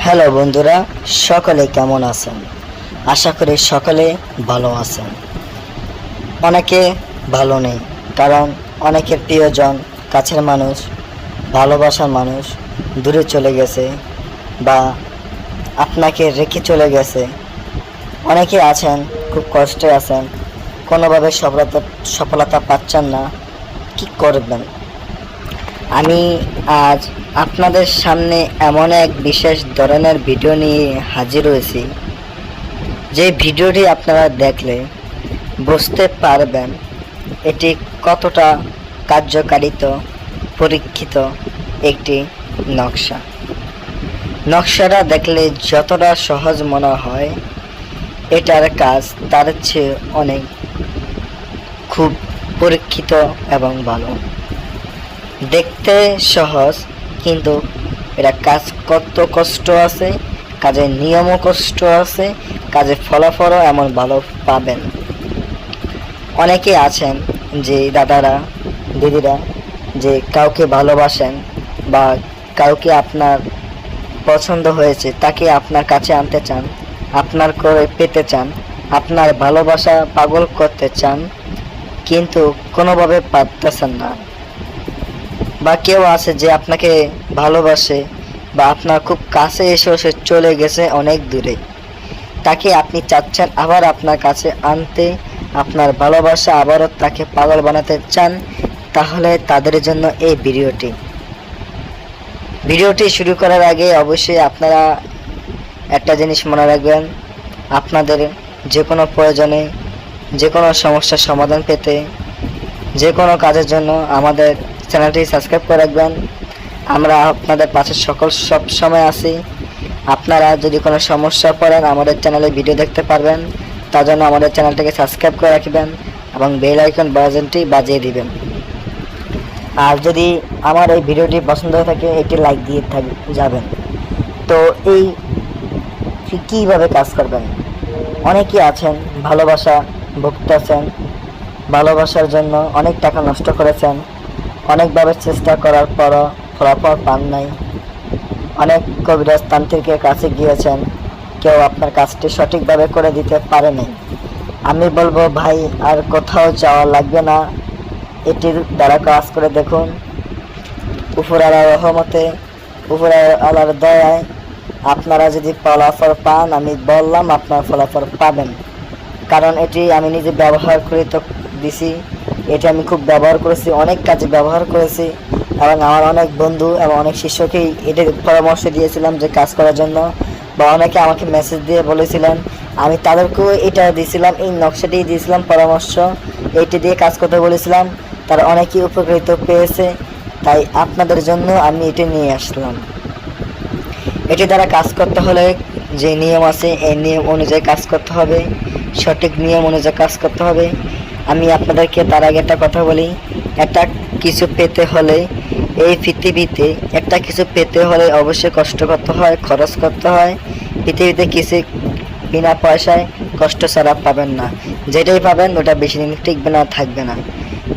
Hello বন্ধুরা, সকলে কেমন আছেন? আশা করি সকলে ভালো আছেন। অনেকে ভালো নেই, কারণ অনেকের প্রিয়জন, কাছের মানুষ, ভালোবাসার মানুষ দূরে চলে গেছে বা আপনাকে রেখে চলে গেছে। অনেকে আছেন খুব কষ্টে আছেন, কোনোভাবে সফলতা পাচ্ছেন না, কি করবেন? আমি আজ আপনাদের সামনে এমন এক বিশেষ ধরনের ভিডিও নিয়ে হাজির হয়েছি, যে ভিডিওটি আপনারা দেখলে বুঝতে পারবেন এটি কতটা কার্যকারিত পরীক্ষিত একটি নকশাটা দেখলে যতটা সহজ মনে হয়, এটার কাজ তার চেয়ে অনেক খুব পরীক্ষিত এবং ভালো। দেখতে সহজ, কিন্তু এটা কাজ কত কষ্ট আছে, কাজের নিয়মও কষ্ট আছে, কাজের ফলাফলও এমন ভালো পাবেন। অনেকে আছেন যে দাদারা, দিদিরা, যে কাউকে ভালোবাসেন বা কাউকে আপনার পছন্দ হয়েছে, তাকে আপনার কাছে আনতে চান, আপনার করে পেতে চান, আপনার ভালোবাসা পাগল করতে চান, কিন্তু কোনোভাবে পারতেছেন না। বা কেউ আছে যে আপনাকে ভালোবাসে বা আপনার খুব কাছে এসেও সে চলে গেছে অনেক দূরে, তাকে আপনি চাচ্ছেন আবার আপনার কাছে আনতে, আপনার ভালোবাসা আবারও তাকে পাগল বানাতে চান, তাহলে তাদের জন্য এই ভিডিওটি শুরু করার আগে অবশ্যই আপনারা একটা জিনিস মনে রাখবেন, আপনাদের যে কোনো প্রয়োজনে, যে কোনো সমস্যার সমাধান পেতে, যে কোনো কাজের জন্য আমাদের চ্যানেলটি সাবস্ক্রাইব করে রাখবেন। আমরা আপনাদের পাশে সব সময় আছি। আপনারা যদি কোনো সমস্যা পড়েন, আমাদের চ্যানেলে ভিডিও দেখতে পারবেন, তার জন্য আমাদের চ্যানেলটিকে সাবস্ক্রাইব করে রাখবেন এবং বেল আইকন বাটনটি বাজিয়ে দিবেন। আর যদি আমার এই ভিডিওটি পছন্দ হয়ে থাকে, একটি লাইক দিয়ে যাবেন। তো এই কীভাবে কাজ করবেন? অনেকেই আছেন ভালোবাসা ভুগতেছেন, ভালোবাসার জন্য অনেক টাকা নষ্ট করেছেন, অনেকভাবে চেষ্টা করার পরও ফলাফল পান নাই, অনেক কবিরাজ তান্ত্রিকের কাছে গিয়েছেন, কেউ আপনার কাজটি সঠিকভাবে করে দিতে পারেনি। আমি বলবো ভাই, আর কোথাও যাওয়া লাগবে না, এটির দ্বারা কাজ করে দেখুন। উপরওয়ালার রহমতে, উপরওয়ালার দয়ায় আপনারা যদি ফলাফল পান, আমি বললাম আপনার ফলাফল পাবেন। কারণ এটি আমি নিজে ব্যবহার করে তো দিছি, এটি আমি খুব ব্যবহার করেছি, অনেক কাজে ব্যবহার করেছি, এবং আমার অনেক বন্ধু এবং অনেক শিষ্যকেই এটির পরামর্শ দিয়েছিলাম যে কাজ করার জন্য, বা অনেকে আমাকে মেসেজ দিয়ে বলেছিলেন, আমি তাদেরকেও এটা দিয়েছিলাম, এই নকশাটি দিয়েছিলাম পরামর্শ, এইটি দিয়ে কাজ করতে বলেছিলাম, তারা অনেকেই উপকৃত পেয়েছে। তাই আপনাদের জন্য আমি এটি নিয়ে আসলাম। এটি দ্বারা কাজ করতে হলে যে নিয়ম আছে, এই নিয়ম অনুযায়ী কাজ করতে হবে, সঠিক নিয়ম অনুযায়ী কাজ করতে হবে। আমি আপনাদেরকে তার আগে একটা কথা বলি, একটা কিছু পেতে হলে, এই পৃথিবীতে একটা কিছু পেতে হলে অবশ্যই কষ্ট করতে হয়, খরচ করতে হয়। পৃথিবীতে কিছু বিনা পয়সায় কষ্ট ছাড়া পাবেন না, যেটাই পাবেন ওটা বেশি দিন টিকবে না, থাকবে না,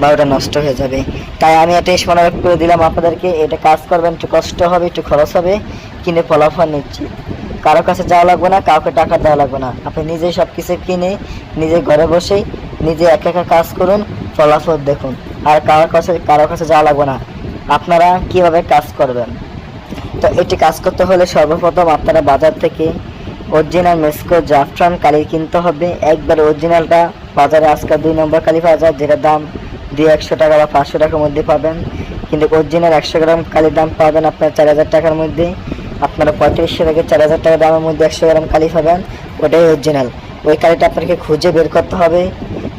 বা ওটা নষ্ট হয়ে যাবে। তাই আমি এটা মনে করে দিলাম আপনাদেরকে, এটা কাজ করবেন, একটু কষ্ট হবে, একটু খরচ হবে, কিনে ফলাফল নিচ্ছি। কারো কাছে যাওয়া লাগবে না, কাউকে টাকা দেওয়া লাগবে না, আপনি নিজেই সব কিছু কিনে নিজে ঘরে বসেই নিজে একা কাজ করুন, ফলাফল দেখুন। আর কারো কাছে যাওয়া লাগবে না। আপনারা কিভাবে কাজ করবেন? তো এটি কাজ করতে হলে সর্বপ্রথম আপনারা বাজার থেকে অরিজিনাল মেস্কো জাফরান কালি কিনতে হবে। একবার অরিজিনালটা বাজারে আজকাল 2 নম্বর কালি পাওয়া যায়, যেটা দাম 200 টাকা বা 500 টাকার মধ্যে পাবেন, কিন্তু অরিজিনাল 100 গ্রাম কালির দাম পাবেন আপনার 4000 টাকার মধ্যে। আপনারা 3500 থেকে 4000 টাকা দামের মধ্যে 100 গ্রাম কালি পাবেন, ওটাই অরিজিনাল। ওই কালিটা আপনাকে খুঁজে বের করতে হবে,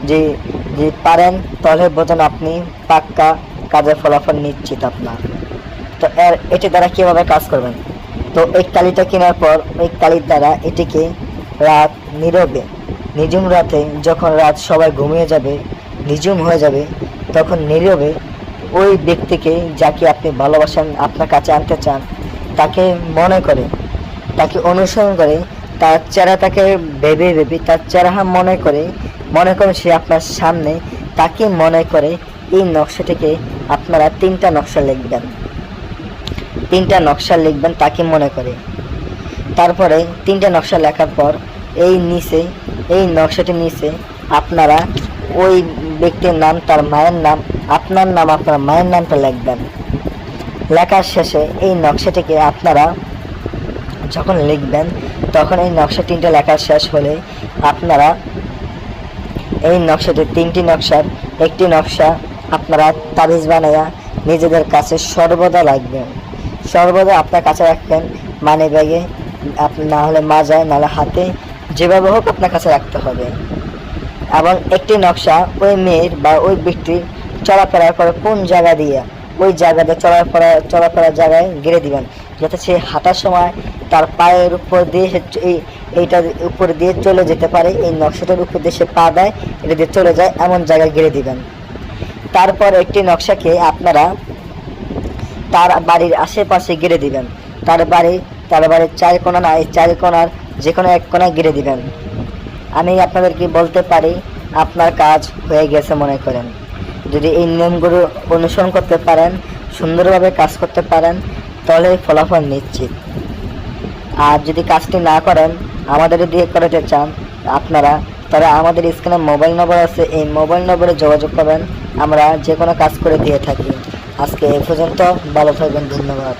যে পারেন, তাহলে বোঝেন আপনি পাক্কা কাজের ফলাফল নিশ্চিত আপনার। তো এটি দ্বারা কীভাবে কাজ করবেন? তো এই কালিটা কেনার পর ওই কালির দ্বারা এটিকে রাত নীরবে, নিঝুম রাতে, যখন রাত সবাই ঘুমিয়ে যাবে, নিঝুম হয়ে যাবে, তখন নীরবে ওই ব্যক্তিকে, যাকে আপনি ভালোবাসেন, আপনার কাছে আনতে চান, তাকে মনে করে, তাকে অনুসরণ করে, তার চেহারাটাকে ভেবে তার চেহারা মনে করে সে আপনার সামনে, তাকে মনে করে এই নকশাটিকে আপনারা 3টা নকশা লিখবেন, তাকে মনে করে। তারপরে 3টে নকশা লেখার পর এই নকশাটির নিচে আপনারা ওই ব্যক্তির নাম, তার মায়ের নাম, আপনার নাম, আপনার মায়ের নামটা লিখবেন। লেখার শেষে এই নকশাটিকে আপনারা যখন লিখবেন তখন এই নকশা 3টে লেখা শেষ হলে আপনারা এই নকশাটি 3টি নকশার একটি নকশা আপনারা তাবিজ বানাইয়া নিজেদের কাছে সর্বদা রাখবেন। সর্বদা আপনার কাছে রাখবেন, মানি ব্যাগে, না হলে মাজায়, নাহলে হাতে, যেভাবে হোক আপনার কাছে রাখতে হবে। এবং একটি নকশা ওই মেয়ের বা ওই ব্যক্তির চলাফেরা করে কোন জায়গা দিয়ে, ওই জায়গাতে চলাফেরার জায়গায় গেড়ে দিবেন, যাতে সে হাঁটার সময় তার পায়ের উপর দিয়ে এইটার উপর দিয়ে চলে যেতে পারে। এই নকশাটার উপর দিয়ে সে পা দেয়, এটা দিয়ে চলে যায়, এমন জায়গায় গেড়ে দিবেন। তারপর একটি নকশাকে আপনারা তার বাড়ির আশেপাশে গেড়ে দিবেন। তার বাড়ির 4 কোণা না, এই 4 কোণার যে কোনো এক কোণায় গেড়ে দিবেন। আমি আপনাদেরকে বলতে পারি আপনার কাজ হয়ে গেছে মনে করেন। যদি এই নিয়মগুলো অনুসরণ করতে পারেন, সুন্দরভাবে কাজ করতে পারেন, তাহলে ফলাফল নিশ্চিত। আর যদি কাজটি না করেন, আমাদের দিয়ে করাতে চান আপনারা, তারা আমাদের স্ক্রিনে মোবাইল নম্বর আছে, এই মোবাইল নম্বরে যোগাযোগ করবেন। আমরা যে কোনো কাজ করে দিয়ে থাকি। আজকে এই পর্যন্ত, ভালো থাকবেন, ধন্যবাদ।